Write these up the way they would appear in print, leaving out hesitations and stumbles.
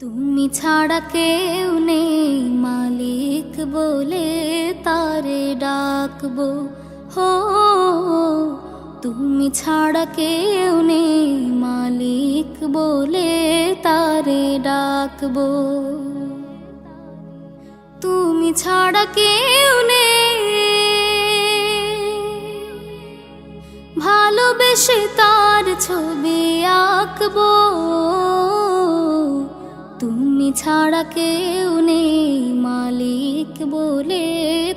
তুমি ছাড়া কেউ নেই মালিক বলে তারে ডাকবো। হো তুমি ছাড়া কেউ নেই মালিক বলে তারে ডাকবো। তুমি ছাড়া কেউ নেই ভালোবেসে তার ছবি আঁকবো। তুমি ছাড়া কেউ নেই মালিক বলে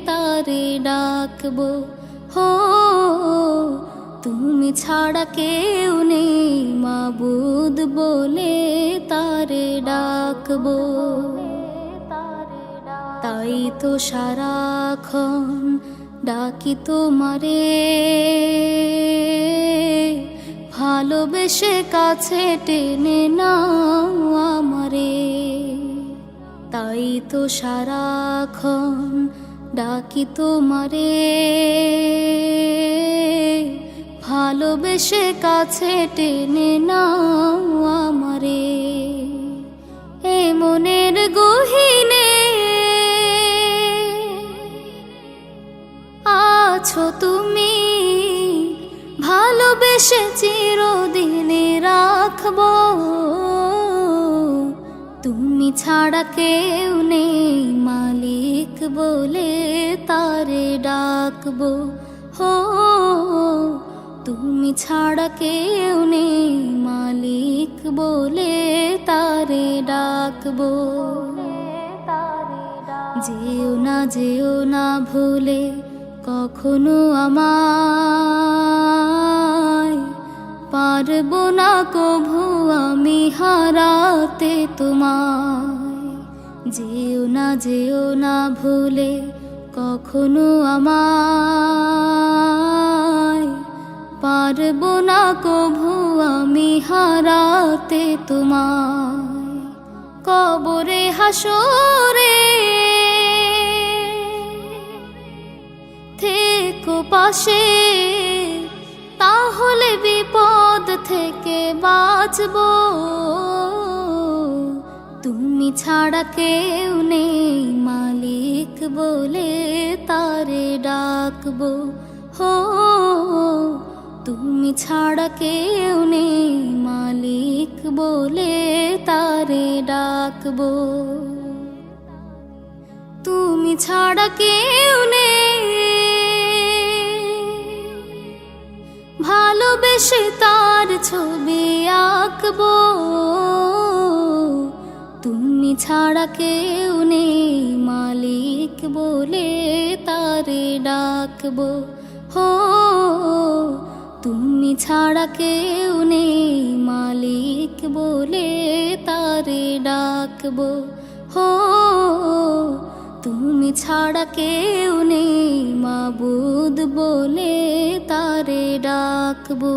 তারে ডাকবো। হো তুমি ছাড়া কেউ নেই মাবুদ বলে তারে ডাকবো। তাই তো সারাক্ষণ ডাকি তোমারে, ভালোবেসে কাছে টেনে নাও আমারে। তাই তো সারাক্ষণ ডাকি তোমারে, ভালোবেসে কাছে টেনে নাও আমারে। এ মনের গহীনে আছো তুমি, ভালোবেসে চিরদিনে রাখবো। তুমি ছাড়া কেউ নেই মালিক বলে তারে ডাকবো। হো তুমি ছাড়া কেউ নেই মালিক বলে তারে ডাকবো। যেও না ভুলে কখনো আমায়, পারবো না কভু আমি হারাতে তোমায়। যেও না ভুলে কখনো আমায়, পারবো না কভু আমি হারাতে তোমায়। কবরে হাসরে থেকো পাশে, তাহলে বিপদ থেকে বাঁচবো। তুমি ছাড়া কেউ নেই মালিক বলে তারে ডাকবো। হো তুমি ছাড়া কেউ নেই মালিক বলে তারে ডাকবো। তুমি ছাড়া কেউ নেই ভালোবেসে তার ছবি আঁকবো। তুমি ছাড়া কেউ নেই মালিক বলে তারে ডাকবো। হো তুমি ছাড়া কেউ নেই মালিক বলে তারে ডাকবো। হো তুমি ছাড়া কেউ নেই মাবুদ বলে তারে ডাকবো।